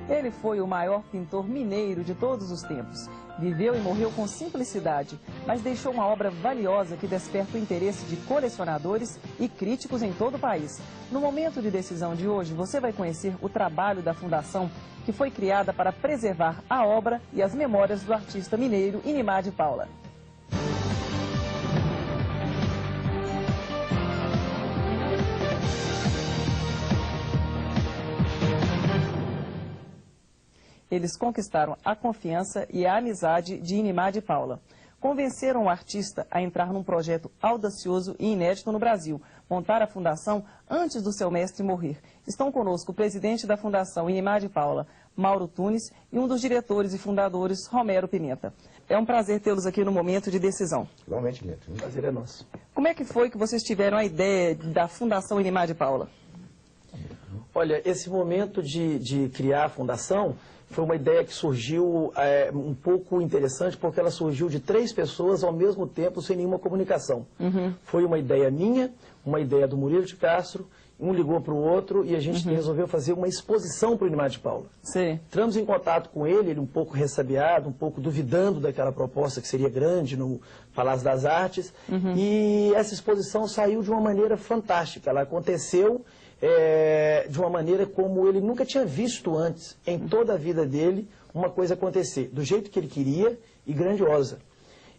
Ele foi o maior pintor mineiro de todos os tempos. Viveu e morreu com simplicidade, mas deixou uma obra valiosa que desperta o interesse de colecionadores e críticos em todo o país. No momento de decisão de hoje, você vai conhecer o trabalho da fundação que foi criada para preservar a obra e as memórias do artista mineiro Inimar de Paula. Eles conquistaram a confiança e a amizade de Inimar de Paula. Convenceram o artista a entrar num projeto audacioso e inédito no Brasil, montar a fundação antes do seu mestre morrer. Estão conosco o presidente da fundação Inimar de Paula, Mauro Tunes, e um dos diretores e fundadores, Romero Pimenta. É um prazer tê-los aqui no momento de decisão. Igualmente, Neto. O prazer é nosso. Como é que foi que vocês tiveram a ideia da fundação Inimar de Paula? Olha, esse momento de criar a fundação foi uma ideia que surgiu um pouco interessante, porque ela surgiu de 3 pessoas ao mesmo tempo, sem nenhuma comunicação. Foi uma ideia minha, uma ideia do Murilo de Castro, um ligou para o outro e a gente resolveu fazer uma exposição para o Inimar de Paula. Sim. Entramos em contato com ele um pouco ressabiado, um pouco duvidando daquela proposta que seria grande no Palácio das Artes, e essa exposição saiu de uma maneira fantástica. Ela aconteceu de uma maneira como ele nunca tinha visto antes, em toda a vida dele, uma coisa acontecer, do jeito que ele queria e grandiosa.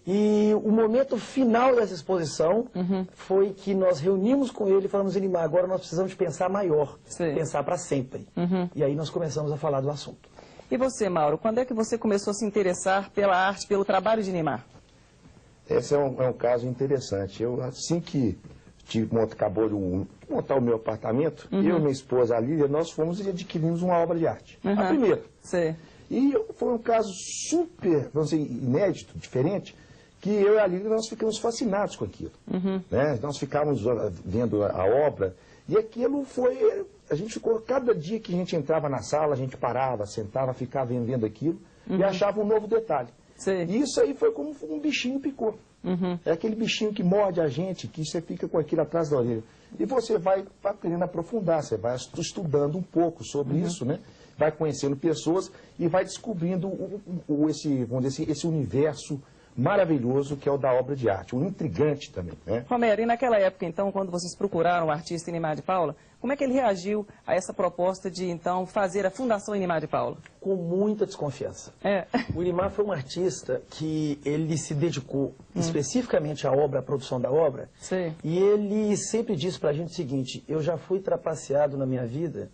E o momento final dessa exposição foi que nós reunimos com ele e falamos: Inimar, agora nós precisamos de pensar maior, pensar para sempre. E aí nós começamos a falar do assunto. E você, Mauro, quando é que você começou a se interessar pela arte, pelo trabalho de Inimar? Esse é um caso interessante. Eu, assim que acabou de montar o meu apartamento, eu e minha esposa, a Lília, nós fomos e adquirimos uma obra de arte. A primeira. Sim. E foi um caso super, vamos dizer, inédito, diferente, que eu e a Lília, nós ficamos fascinados com aquilo. Né? Nós ficávamos vendo a obra, e aquilo foi... A gente ficou, cada dia que a gente entrava na sala, a gente parava, sentava, ficava vendo aquilo, e achava um novo detalhe. Sim. E isso aí foi como um bichinho picou. É aquele bichinho que morde a gente, que você fica com aquilo atrás da orelha. E você vai querendo aprofundar, você vai estudando um pouco sobre isso, né? Vai conhecendo pessoas e vai descobrindo esse universo maravilhoso que é o da obra de arte, um intrigante também, né? Romero, e naquela época, então, quando vocês procuraram o artista Inimar de Paula, como é que ele reagiu a essa proposta de, então, fazer a Fundação Inimar de Paula? Com muita desconfiança. O Inimar foi um artista que ele se dedicou especificamente à obra, à produção da obra. Sim. E ele sempre disse pra gente o seguinte: eu já fui trapaceado na minha vida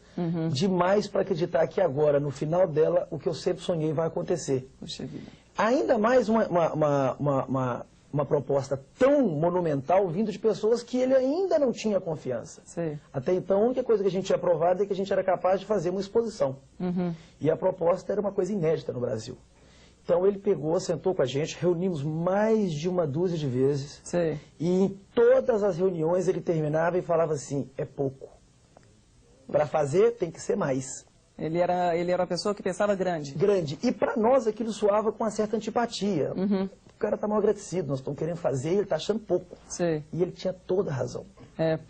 demais para acreditar que agora, no final dela, o que eu sempre sonhei vai acontecer. Puxa vida. Ainda mais uma proposta tão monumental vindo de pessoas que ele ainda não tinha confiança. Sim. Até então, a única coisa que a gente tinha provado é que a gente era capaz de fazer uma exposição. E a proposta era uma coisa inédita no Brasil. Então ele pegou, sentou com a gente, reunimos mais de uma dúzia de vezes. Sim. E em todas as reuniões ele terminava e falava assim: é pouco. Para fazer tem que ser mais. Ele era uma pessoa que pensava grande. Grande. E para nós aquilo soava com uma certa antipatia. O cara está mal agradecido, nós estamos querendo fazer e ele está achando pouco. Sim. E ele tinha toda a razão.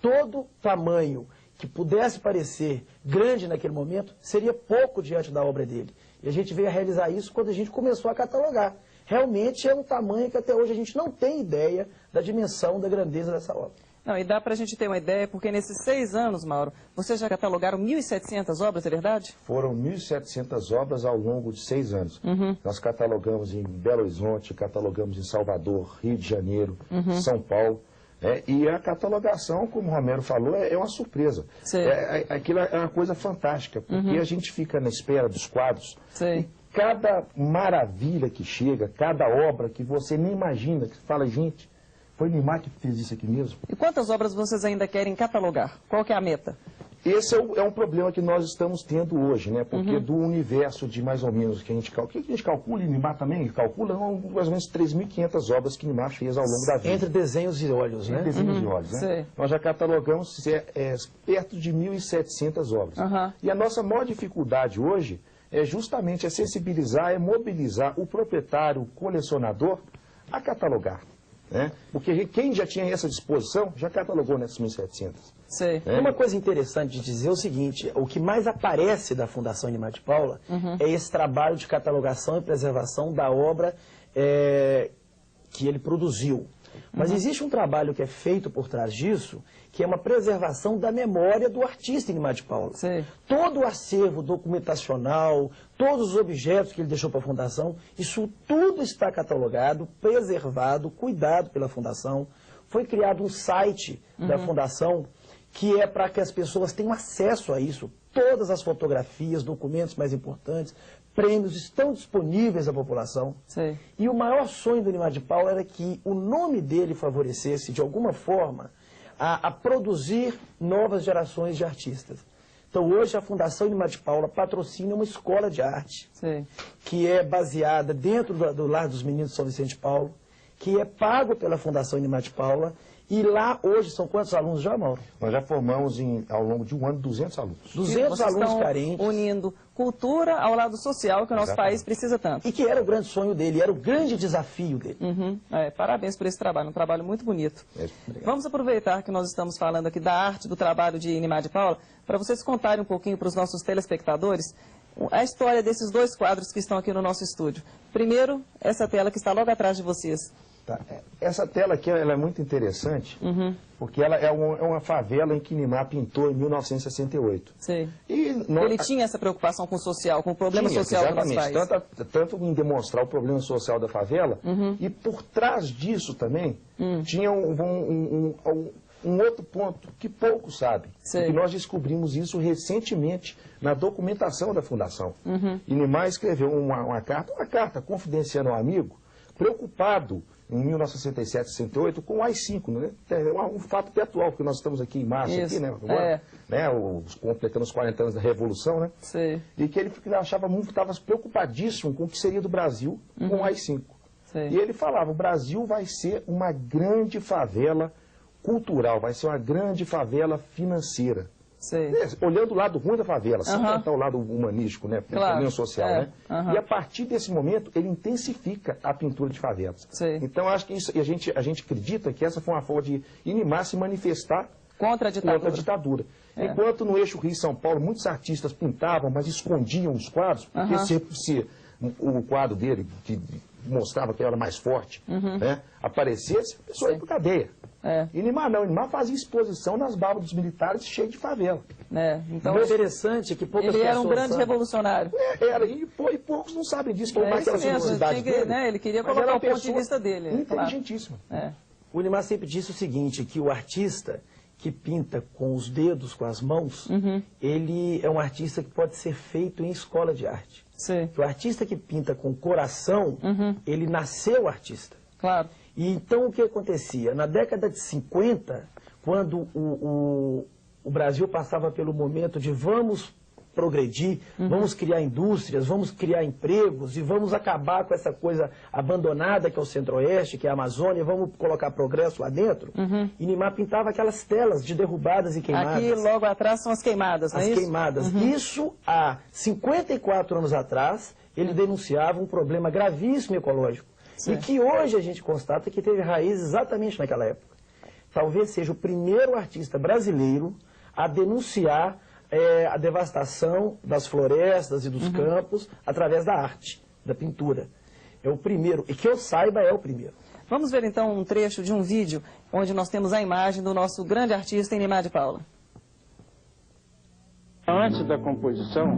Todo tamanho que pudesse parecer grande naquele momento seria pouco diante da obra dele. E a gente veio a realizar isso quando a gente começou a catalogar. Realmente é um tamanho que até hoje a gente não tem ideia da dimensão, da grandeza dessa obra. Não, e dá pra gente ter uma ideia, porque nesses 6 anos, Mauro, vocês já catalogaram 1.700 obras, é verdade? Foram 1.700 obras ao longo de 6 anos. Nós catalogamos em Belo Horizonte, catalogamos em Salvador, Rio de Janeiro, São Paulo. E a catalogação, como o Romero falou, é uma surpresa. Aquilo é uma coisa fantástica, porque a gente fica na espera dos quadros. E cada maravilha que chega, cada obra que você nem imagina, que você fala: gente, foi o Inimar que fez isso aqui mesmo. E quantas obras vocês ainda querem catalogar? Qual que é a meta? Esse é um problema que nós estamos tendo hoje, né? Porque do universo de mais ou menos que a gente calcula... O que a gente calcula? Inimar também calcula mais ou menos 3.500 obras que Inimar fez ao longo da vida. Entre desenhos e olhos, né? Entre desenhos e olhos, né? Nós já catalogamos perto de 1.700 obras. E a nossa maior dificuldade hoje é justamente sensibilizar, mobilizar o proprietário, o colecionador a catalogar. né? Porque quem já tinha essa disposição já catalogou nessas 1.700. Sei. Uma coisa interessante de dizer é o seguinte, o que mais aparece da Fundação Inimar de Paula é esse trabalho de catalogação e preservação da obra que ele produziu. Mas existe um trabalho que é feito por trás disso, que é uma preservação da memória do artista Inimar de Paula. Sim. Todo o acervo documentacional, todos os objetos que ele deixou para a Fundação, isso tudo está catalogado, preservado, cuidado pela Fundação. Foi criado um site da Fundação que é para que as pessoas tenham acesso a isso. Todas as fotografias, documentos mais importantes, prêmios estão disponíveis à população. Sim. E o maior sonho do Inimar de Paula era que o nome dele favorecesse, de alguma forma, a produzir novas gerações de artistas. Então, hoje, a Fundação Inimar de Paula patrocina uma escola de arte, Sim. que é baseada dentro do Lar dos Meninos de São Vicente de Paulo, que é pago pela Fundação Inimar de Paula. E lá, hoje, são quantos alunos já, Mauro? Nós já formamos, ao longo de um ano, 200 alunos. 200 Vocês alunos estão carentes. unindo cultura ao lado social que o nosso país precisa tanto. E que era o grande sonho dele, era o grande desafio dele. Parabéns por esse trabalho, um trabalho muito bonito. Obrigado. Vamos aproveitar que nós estamos falando aqui da arte, do trabalho de Inimar de Paula, para vocês contarem um pouquinho para os nossos telespectadores a história desses dois quadros que estão aqui no nosso estúdio. Primeiro, essa tela que está logo atrás de vocês. Tá. Essa tela aqui ela é muito interessante, porque ela é uma favela em que Inimar pintou em 1968. Sim. E Ele tinha essa preocupação com o social, com o problema social do nosso país. Tanto em demonstrar o problema social da favela, e por trás disso também tinha um outro ponto que poucos sabem. Sim. E nós descobrimos isso recentemente na documentação da Fundação. Inimar escreveu uma carta confidenciando ao amigo, preocupado em 1967, 68, com o AI-5, né? É um fato até atual, porque nós estamos aqui em março, aqui, né? Agora, completando os 40 anos da Revolução, né? Sim. E que ele achava muito, estava preocupadíssimo com o que seria do Brasil com o AI-5. Sim. E ele falava, o Brasil vai ser uma grande favela cultural, vai ser uma grande favela financeira. Sim. Olhando o lado ruim da favela, sem contar o lado humanístico, né? Claro. Problema social, né? E a partir desse momento, ele intensifica a pintura de favelas. Sim. Então, acho que isso, e a gente acredita que essa foi uma forma de Inimar se manifestar contra a ditadura. Enquanto no eixo Rio-São Paulo, muitos artistas pintavam, mas escondiam os quadros, porque se o quadro dele, que mostrava que era mais forte, né, aparecesse, a pessoa ia para cadeia. Inimar não, Inimar fazia exposição nas barbas dos militares cheio de favela. Então, o interessante é que poucas ele pessoas era um grande sabem. revolucionário. E poucos não sabem disso, por mais Isso aquela mesmo, simplicidade dele. ele queria Mas colocar era o uma ponto de pessoa vista dele. inteligentíssima. O Inimar sempre disse o seguinte, que o artista que pinta com os dedos, com as mãos, ele é um artista que pode ser feito em escola de arte. Sim. O artista que pinta com o coração, ele nasceu artista. Claro. E então o que acontecia? Na década de 50, quando o Brasil passava pelo momento de vamos progredir, vamos criar indústrias, vamos criar empregos e vamos acabar com essa coisa abandonada que é o Centro-Oeste, que é a Amazônia, vamos colocar progresso lá dentro. Inimar pintava aquelas telas de derrubadas e queimadas. Aqui logo atrás são as queimadas, não é As isso? queimadas. Isso há 54 anos atrás, ele denunciava um problema gravíssimo ecológico. E que hoje a gente constata que teve raiz exatamente naquela época. Talvez seja o primeiro artista brasileiro a denunciar a devastação das florestas e dos campos através da arte, da pintura. É o primeiro, e que eu saiba é o primeiro. Vamos ver então um trecho de um vídeo onde nós temos a imagem do nosso grande artista Inimar de Paula. Antes da composição,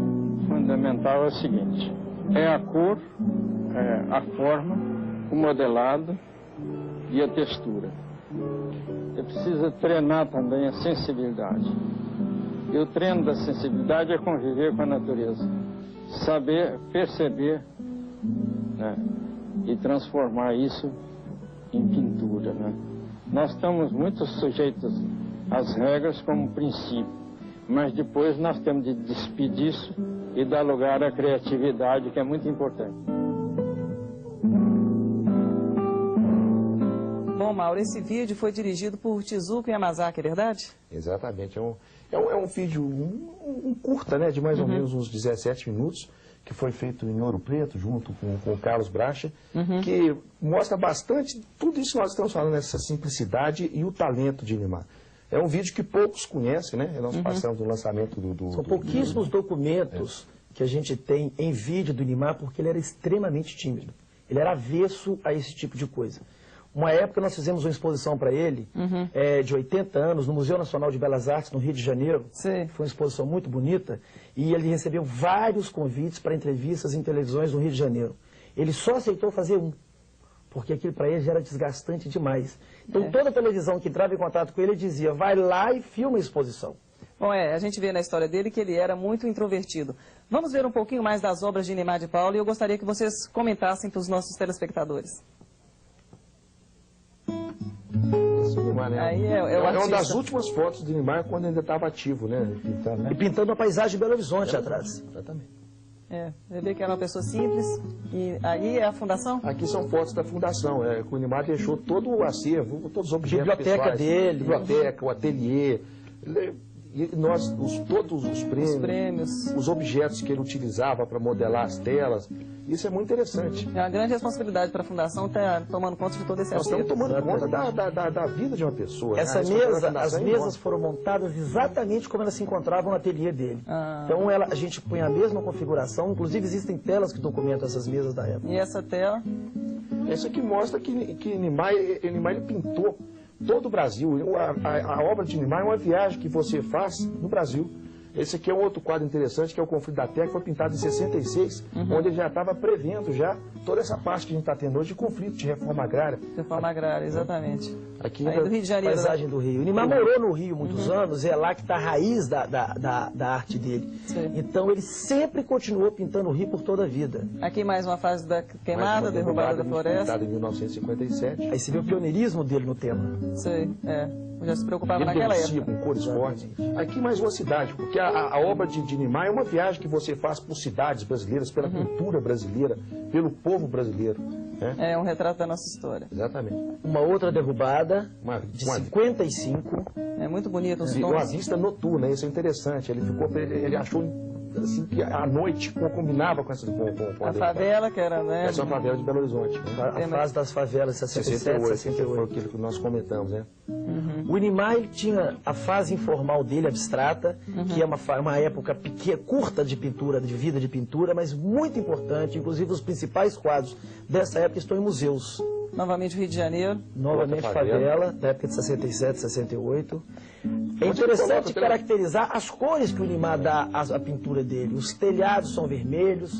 fundamental é o seguinte, é a cor, a forma, o modelado e a textura. Você precisa treinar também a sensibilidade. E o treino da sensibilidade é conviver com a natureza. Saber perceber, né, e transformar isso em pintura. Né? Nós estamos muito sujeitos às regras como princípio, mas depois nós temos de despedir isso e dar lugar à criatividade, que é muito importante. Bom, Mauro, esse vídeo foi dirigido por Tezuka Yamazaki, é verdade? Exatamente. É um vídeo, um curta, né, de mais ou menos uns 17 minutos, que foi feito em Ouro Preto, junto com o Carlos Bracha, que mostra bastante tudo isso que nós estamos falando, essa simplicidade e o talento de Nimar. É um vídeo que poucos conhecem, né? Nós passamos no lançamento São pouquíssimos documentos que a gente tem em vídeo do Nimar, porque ele era extremamente tímido. Ele era avesso a esse tipo de coisa. Uma época nós fizemos uma exposição para ele, de 80 anos, no Museu Nacional de Belas Artes, no Rio de Janeiro. Sim. Foi uma exposição muito bonita, e ele recebeu vários convites para entrevistas em televisões no Rio de Janeiro. Ele só aceitou fazer um, porque aquilo para ele já era desgastante demais. Então toda televisão que entrava em contato com ele dizia, vai lá e filma a exposição. Bom, a gente vê na história dele que ele era muito introvertido. Vamos ver um pouquinho mais das obras de Nimar de Paula e eu gostaria que vocês comentassem para os nossos telespectadores. Nimar, né? Aí é o uma artista. das últimas fotos de Nimar quando ainda estava ativo, né? Pintando, né? E pintando a paisagem de Belo Horizonte atrás. Exatamente. Você vê que era uma pessoa simples. E aí é a fundação? Aqui são fotos da fundação, que o Nimar deixou todo o acervo, todos os objetos Biblioteca pessoais, dele. Biblioteca, o ateliê, e nós, todos os prêmios, os objetos que ele utilizava para modelar as telas, isso é muito interessante. É uma grande responsabilidade para a fundação estar tomando conta de todo esse Nós acervo. estamos tomando conta da vida de uma pessoa. Essa né? mesa, Fundação as é mesas enorme. foram montadas exatamente como elas se encontravam no ateliê dele. Então a gente põe a mesma configuração, inclusive existem telas que documentam essas mesas da época. E essa tela? Essa aqui mostra que Nimar ele pintou todo o Brasil. A obra de Nimar é uma viagem que você faz no Brasil. Esse aqui é um outro quadro interessante, que é o Conflito da Terra, que foi pintado em 66, onde ele já estava prevendo já toda essa parte que a gente está tendo hoje de conflito, de reforma agrária. Reforma agrária, exatamente. Aqui Aí do Rio de Janeiro. Paisagem do Rio. O Nimar morou no Rio muitos anos, e é lá que está a raiz da arte dele. Sim. Então ele sempre continuou pintando o Rio por toda a vida. Aqui mais uma fase da queimada, derrubada da floresta. Pintada em 1957. Aí você vê o pioneirismo dele no tema. Sei, já se preocupava Ele naquela denuncia época. com cores fortes. Aqui mais uma cidade, porque a obra de Nimar é uma viagem que você faz por cidades brasileiras, pela cultura brasileira, pelo povo brasileiro. Né? É um retrato da nossa história. Exatamente. Uma outra derrubada, de Uma 55. É muito bonito os uma tons. vista noturna, isso é interessante. Ele achou assim, que a noite combinava com essa com A favela, que era, né? Essa é uma favela de Belo Horizonte. Né? A fase das favelas, 67, 68. Foi aquilo que nós comentamos, né? O Nimar ele tinha a fase informal dele, abstrata, que é uma época pequena, curta de pintura, de vida de pintura, mas muito importante. Inclusive os principais quadros dessa época estão em museus. Novamente o Rio de Janeiro. Novamente Outra favela. favela, da época de 67, 68. É interessante caracterizar as cores que o Nimar dá à pintura dele. Os telhados são vermelhos,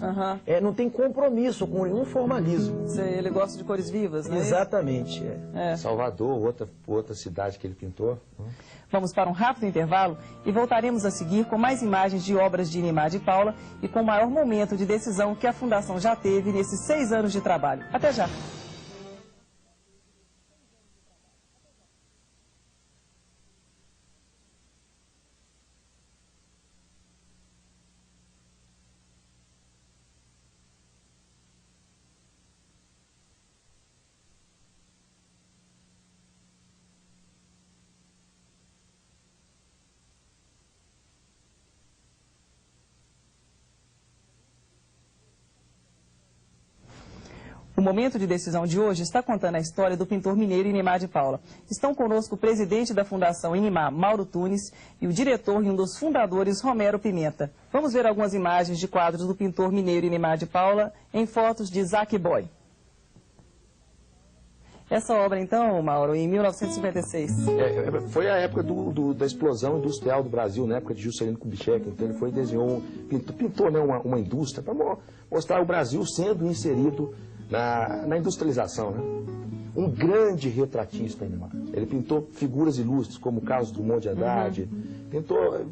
não tem compromisso com nenhum formalismo. Ele gosta de cores vivas, né? Exatamente. Salvador, outra cidade que ele pintou. Vamos para um rápido intervalo e voltaremos a seguir com mais imagens de obras de Nimar de Paula e com o maior momento de decisão que a Fundação já teve nesses 6 anos de trabalho. Até já! O momento de decisão de hoje está contando a história do pintor mineiro Nimar de Paula. Estão conosco o presidente da Fundação Inimar, Mauro Tunes, e o diretor e um dos fundadores, Romero Pimenta. Vamos ver algumas imagens de quadros do pintor mineiro Nimar de Paula em fotos de Isaac Boy. Essa obra, então, Mauro, em 1956. Foi a época da explosão industrial do Brasil, na época de Juscelino Kubitschek. Então ele desenhou, pintou né, uma indústria para mostrar o Brasil sendo inserido na industrialização. Né? Um grande retratista, Nimar. Ele pintou figuras ilustres, como Carlos Drummond de Andrade. Pintou,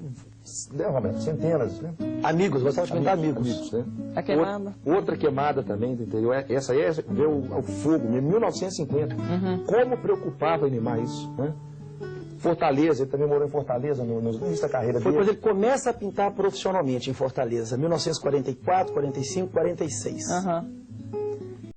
né, Roberto, centenas. Né? Amigos, gostava de pintar amigos. Né? A queimada. Outra queimada também do interior. Essa aí veio o fogo, em 1950. Como preocupava Nimar isso, né? Fortaleza, ele também morou em Fortaleza no início da carreira dele. Foi quando ele começa a pintar profissionalmente em Fortaleza, 1944, 45, 46.